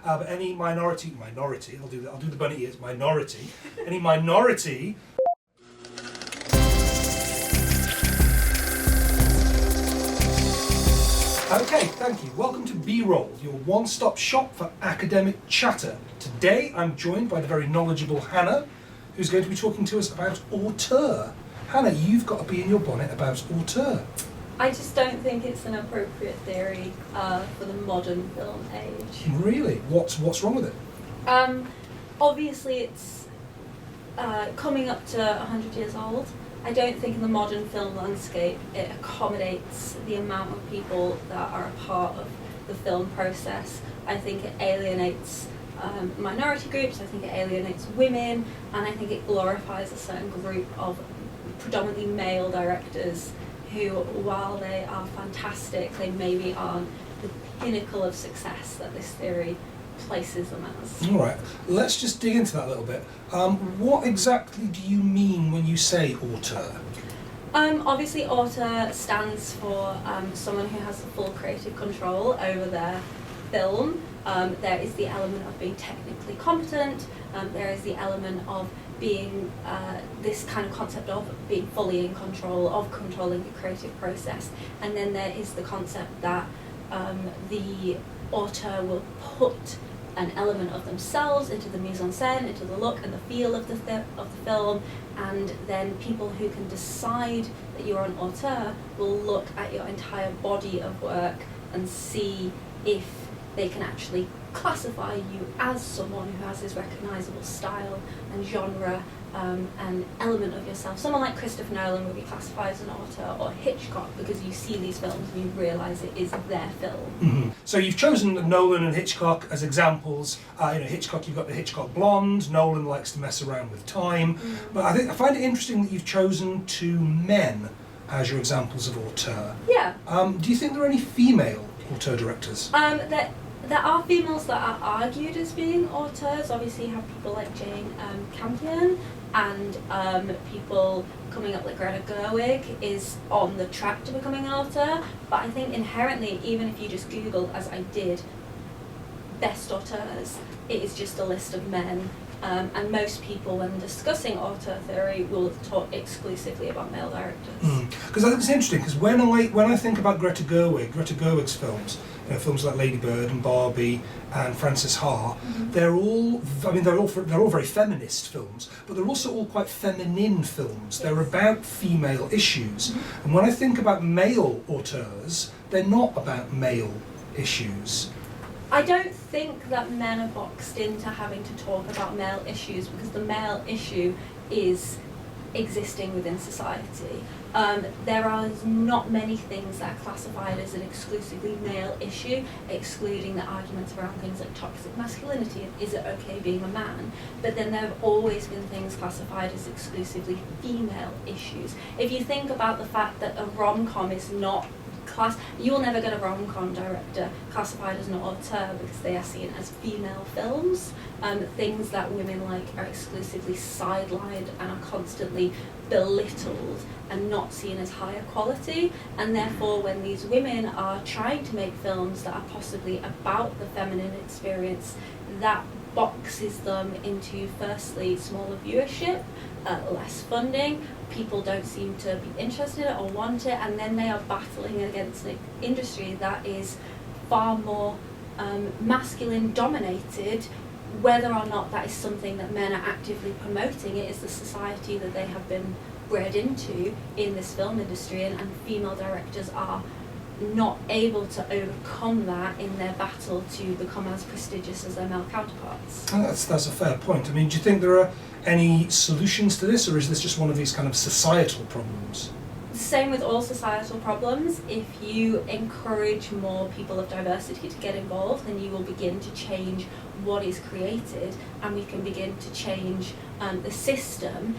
but any minority, I'll do the bunny ears, minority, any minority. Okay, thank you. Welcome to B-Roll, your one-stop shop for academic chatter. Today I'm joined by the very knowledgeable Hannah, who's going to be talking to us about auteur. Hannah, you've got to be in your bonnet about auteur. I just don't think it's an appropriate theory for the modern film age. Really? What's wrong with it? Obviously it's coming up to 100 years old. I don't think in the modern film landscape it accommodates the amount of people that are a part of the film process. I think it alienates minority groups, I think it alienates women, and I think it glorifies a certain group of predominantly male directors who, while they are fantastic, they maybe aren't the pinnacle of success that this theory places them as. All right, let's just dig into that a little bit. What exactly do you mean when you say auteur? Obviously, auteur stands for someone who has full creative control over their film. There is the element of being technically competent. There is the element of being this kind of concept of being fully in control, of controlling the creative process. And then there is the concept that the auteur will put an element of themselves into the mise-en-scène, into the look and the feel of the film, and then people who can decide that you're an auteur will look at your entire body of work and see if they can actually classify you as someone who has this recognisable style and genre and element of yourself. Someone like Christopher Nolan would be classified as an auteur, or Hitchcock, because you see these films and you realise it is their film. Mm-hmm. So you've chosen Nolan and Hitchcock as examples. Hitchcock, you've got the Hitchcock blonde. Nolan likes to mess around with time. Mm-hmm. But I find it interesting that you've chosen two men as your examples of auteur. Yeah. Do you think there are any female auteur directors? There are females that are argued as being auteurs. Obviously, you have people like Jane Campion, and people coming up like Greta Gerwig is on the track to becoming an auteur. But I think inherently, even if you just Google, as I did, best auteurs, it is just a list of men. And most people, when discussing auteur theory, will talk exclusively about male directors. Because I think it's interesting, because when I think about Greta Gerwig's films, films like Lady Bird and Barbie and Frances Ha, mm-hmm. they're all very feminist films, but they're also all quite feminine films. Yes. They're about female issues. Mm-hmm. And when I think about male auteurs, they're not about male issues. I don't think that men are boxed into having to talk about male issues, because the male issue is existing within society. There are not many things that are classified as an exclusively male issue, excluding the arguments around things like toxic masculinity, is it okay being a man? But then there have always been things classified as exclusively female issues. If you think about the fact that a rom-com is not you'll never get a rom-com director classified as an auteur because they are seen as female films. Things that women like are exclusively sidelined and are constantly belittled and not seen as higher quality, and therefore when these women are trying to make films that are possibly about the feminine experience, that boxes them into, firstly, smaller viewership, less funding, people don't seem to be interested in it or want it, and then they are battling against an industry that is far more masculine dominated. Whether or not that is something that men are actively promoting, it is the society that they have been bred into in this film industry, and female directors are not able to overcome that in their battle to become as prestigious as their male counterparts. That's a fair point. I mean, do you think there are any solutions to this, or is this just one of these kind of societal problems? Same with all societal problems. If you encourage more people of diversity to get involved, then you will begin to change what is created, and we can begin to change the system.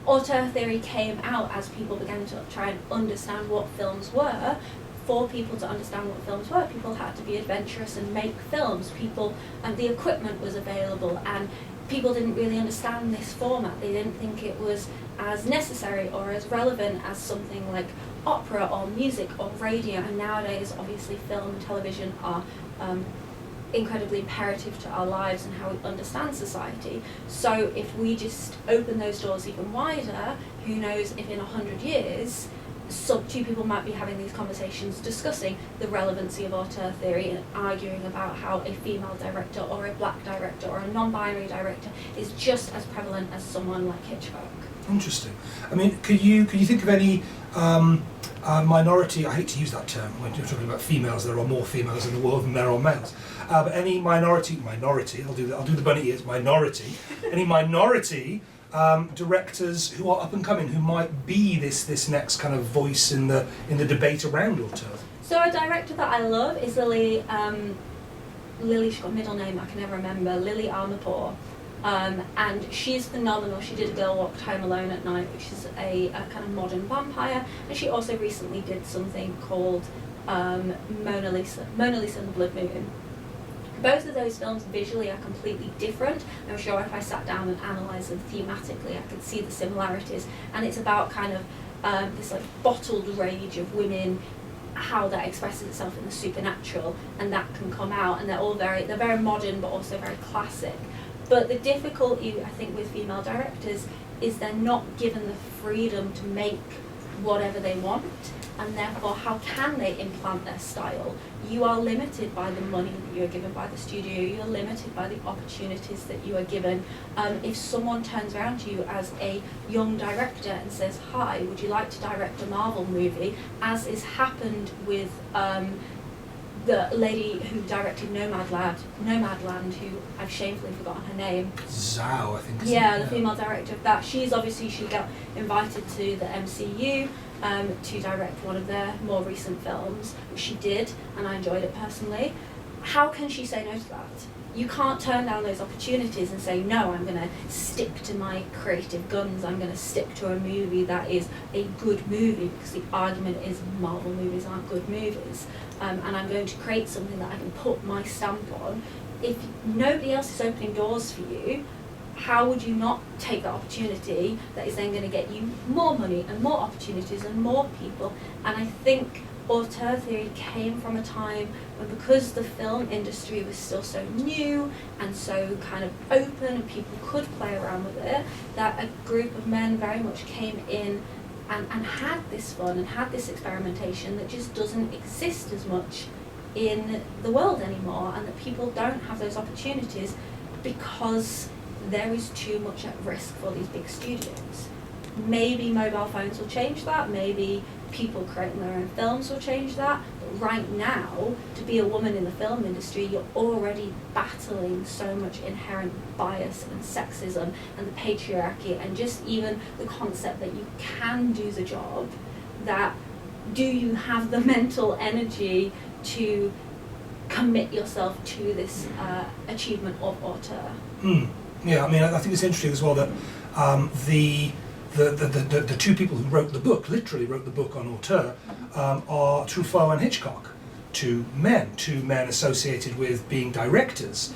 Auteur theory came out as people began to try and understand what films were. For people to understand what films were, people had to be adventurous and make films. The equipment was available, and people didn't really understand this format. They didn't think it was as necessary or as relevant as something like opera or music or radio. And nowadays, obviously, film and television are incredibly imperative to our lives and how we understand society. So if we just open those doors even wider, who knows if in 100 years two people might be having these conversations discussing the relevancy of auteur theory and arguing about how a female director or a black director or a non-binary director is just as prevalent as someone like Hitchcock. Interesting. I mean, could you think of any minority? I hate to use that term when you're talking about females. There are more females in the world than there are males. But any minority. I'll do the bunny ears. Minority. Any minority directors who are up and coming, who might be this next kind of voice in the debate around auteur. So a director that I love is Lily. She's got a middle name I can never remember. Lily Amirpour. And she's phenomenal. She did A Girl Walked Home Alone at Night, which is a kind of modern vampire, and she also recently did something called Mona Lisa and the Blood Moon. Both of those films visually are completely different. I'm sure if I sat down and analysed them thematically, I could see the similarities. And it's about kind of this like bottled rage of women, how that expresses itself in the supernatural, and that can come out. And they're very modern, but also very classic. But the difficulty, I think, with female directors is they're not given the freedom to make whatever they want, and therefore how can they implant their style? You are limited by the money that you are given by the studio, you're limited by the opportunities that you are given. If someone turns around to you as a young director and says, "Hi, would you like to direct a Marvel movie?" as is happened with the lady who directed Nomadland, who I've shamefully forgotten her name. Zhao, I think. Yeah, the female director of that. She got invited to the MCU to direct one of their more recent films, which she did, and I enjoyed it personally. How can she say no to that? You can't turn down those opportunities and say, no, I'm going to stick to my creative guns, I'm going to stick to a movie that is a good movie, because the argument is Marvel movies aren't good movies, and I'm going to create something that I can put my stamp on. If nobody else is opening doors for you, how would you not take that opportunity that is then going to get you more money and more opportunities and more people? And I think auteur theory came from a time when, because the film industry was still so new and so kind of open and people could play around with it, that a group of men very much came in and had this fun and had this experimentation that just doesn't exist as much in the world anymore, and that people don't have those opportunities because there is too much at risk for these big studios. Maybe mobile phones will change that, maybe people creating their own films will change that, but right now, to be a woman in the film industry, you're already battling so much inherent bias and sexism and the patriarchy, and just even the concept that you can do the job, that do you have the mental energy to commit yourself to this achievement of auteur? Yeah, I mean, I think it's interesting as well that the two people who wrote the book, literally wrote the book on auteur, are Truffaut and Hitchcock, two men associated with being directors.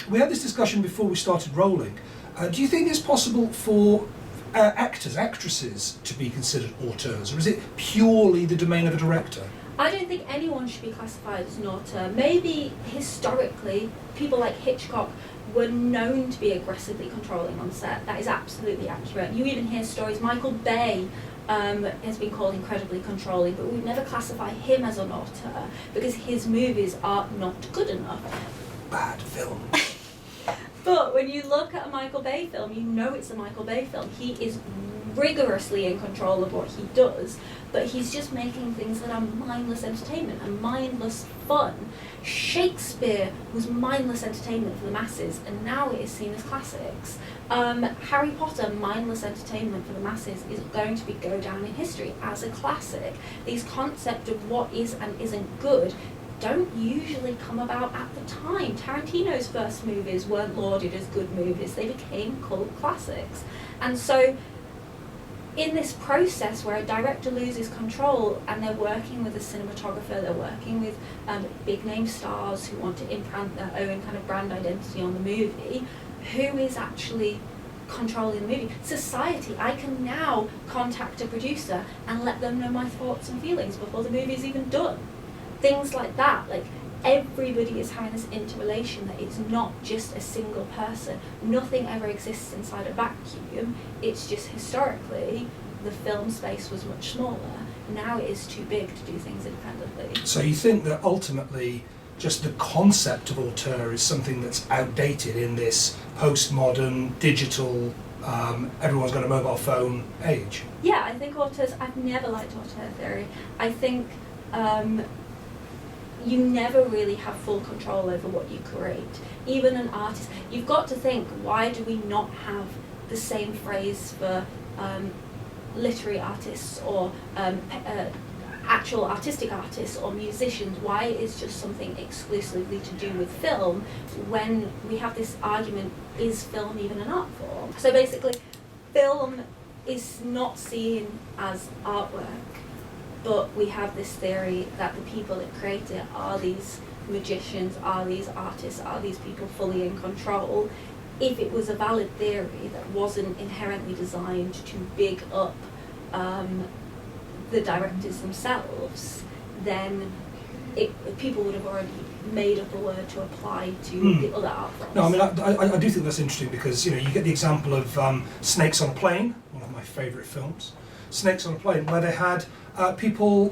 We had this discussion before we started rolling. Do you think it's possible for actresses to be considered auteurs, or is it purely the domain of a director? I don't think anyone should be classified as an auteur. Maybe historically, people like Hitchcock were known to be aggressively controlling on set. That is absolutely accurate. You even hear stories. Michael Bay has been called incredibly controlling, but we'd never classify him as an auteur because his movies are not good enough. Bad film. But when you look at a Michael Bay film, you know it's a Michael Bay film. He is rigorously in control of what he does, but he's just making things that are mindless entertainment and mindless fun. Shakespeare was mindless entertainment for the masses, and now it is seen as classics. Harry Potter, mindless entertainment for the masses, is going to go down in history as a classic. These concepts of what is and isn't good don't usually come about at the time. Tarantino's first movies weren't lauded as good movies, they became cult classics. And so in this process where a director loses control and they're working with a cinematographer, they're working with big name stars who want to imprint their own kind of brand identity on the movie, who is actually controlling the movie? Society. I can now contact a producer and let them know my thoughts and feelings before the movie is even done. Things like that. Like, everybody is having this interrelation, that it's not just a single person. Nothing ever exists inside a vacuum. It's just historically the film space was much smaller. Now it is too big to do things independently. So you think that ultimately just the concept of auteur is something that's outdated in this postmodern, digital, everyone's got a mobile phone age? Yeah, I think I've never liked auteur theory. I think you never really have full control over what you create. Even an artist, you've got to think, why do we not have the same phrase for literary artists or actual artistic artists or musicians? Why is just something exclusively to do with film when we have this argument, is film even an art form? So basically, film is not seen as artwork, but we have this theory that the people that create it are these magicians, are these artists, are these people fully in control. If it was a valid theory that wasn't inherently designed to big up the directors themselves, then people would have already made up a word to apply to the other art forms. No, I mean, I do think that's interesting because, you know, you get the example of Snakes on a Plane, one of my favourite films, Snakes on a Plane, where they had people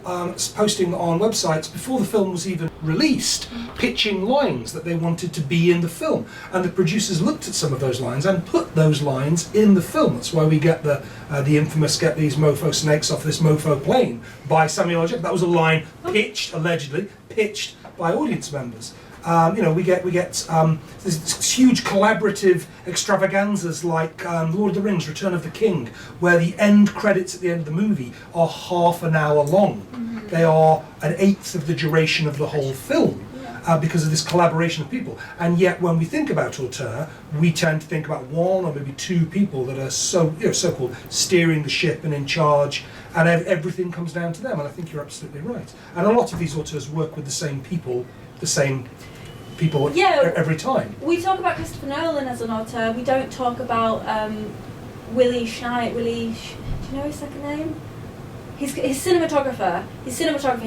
posting on websites before the film was even released, pitching lines that they wanted to be in the film. And the producers looked at some of those lines and put those lines in the film. That's why we get the infamous "Get these mofo snakes off this mofo plane" by Samuel L. Jackson. That was a line pitched, allegedly, pitched by audience members. You know, we get this huge collaborative extravaganzas like Lord of the Rings, Return of the King, where the end credits at the end of the movie are half an hour long. Mm-hmm. They are an eighth of the duration of the whole film. Because of this collaboration of people. And yet when we think about auteur, we tend to think about one or maybe two people that are so-called steering the ship and in charge, and everything comes down to them. And I think you're absolutely right. And a lot of these auteurs work with the same people every time. We talk about Christopher Nolan as an auteur. We don't talk about Willie Schneider. Do you know his second name? His cinematographer.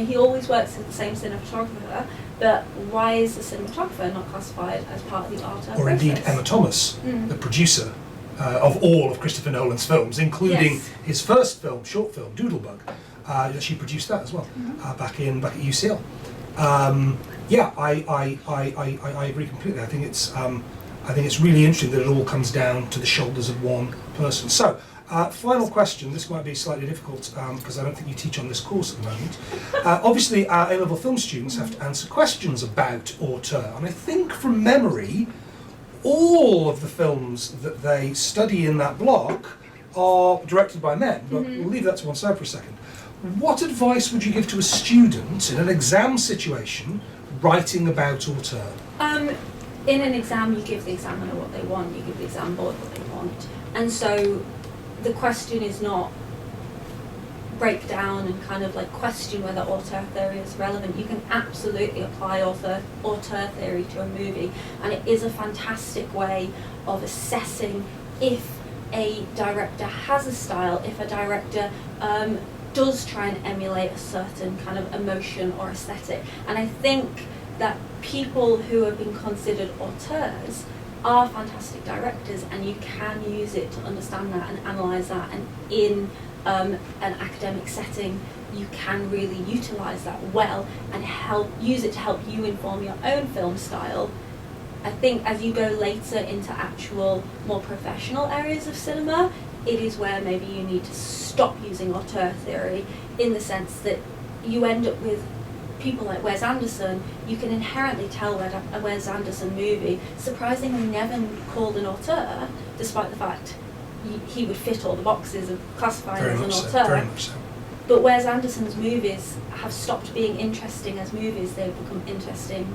He always works with the same cinematographer. But why is the cinematographer not classified as part of the auteur Or process? indeed Emma Thomas, the producer of all of Christopher Nolan's films, including his first film, short film, Doodlebug. She produced that as well, back at UCL. I agree completely. I think it's really interesting that it all comes down to the shoulders of one person. So, final question. This might be slightly difficult because I don't think you teach on this course at the moment. Obviously, our A-level film students have to answer questions about auteur, and I think from memory, all of the films that they study in that block are directed by men, but we'll leave that to one side for a second. What advice would you give to a student in an exam situation writing about auteur? In an exam, you give the examiner what they want, you give the exam board what they want. And so the question is not break down and kind of like question whether auteur theory is relevant. You can absolutely apply auteur theory to a movie, and it is a fantastic way of assessing if a director has a style, if a director does try and emulate a certain kind of emotion or aesthetic. And I think that people who have been considered auteurs are fantastic directors, and you can use it to understand that and analyse that, and in an academic setting you can really utilise that well and use it to help you inform your own film style. I think as you go later into actual more professional areas of cinema, it is where maybe you need to stop using auteur theory, in the sense that you end up with people like Wes Anderson. You can inherently tell a Wes Anderson movie surprisingly never called an auteur, despite the fact he would fit all the boxes of classifying as an auteur. Very much so. But Wes Anderson's movies have stopped being interesting as movies. They've become interesting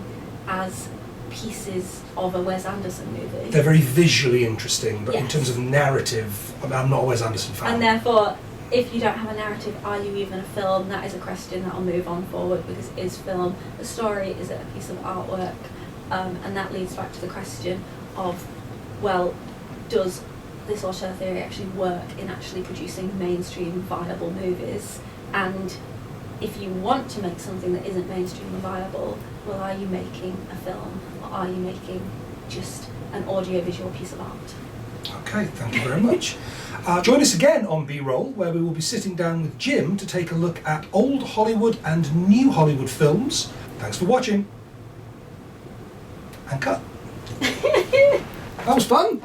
as pieces of a Wes Anderson movie. They're very visually interesting, but in terms of narrative, I'm not a Wes Anderson fan. And therefore, if you don't have a narrative, are you even a film? That is a question that I'll move on forward, because is film a story? Is it a piece of artwork? And that leads back to the question of, well, does this auteur theory actually work in actually producing mainstream viable movies? And if you want to make something that isn't mainstream and viable, well, are you making a film, or are you making just an audiovisual piece of art? Okay, thank you very much. Join us again on B-Roll, where we will be sitting down with Jim to take a look at old Hollywood and new Hollywood films. Thanks for watching. And cut. That was fun.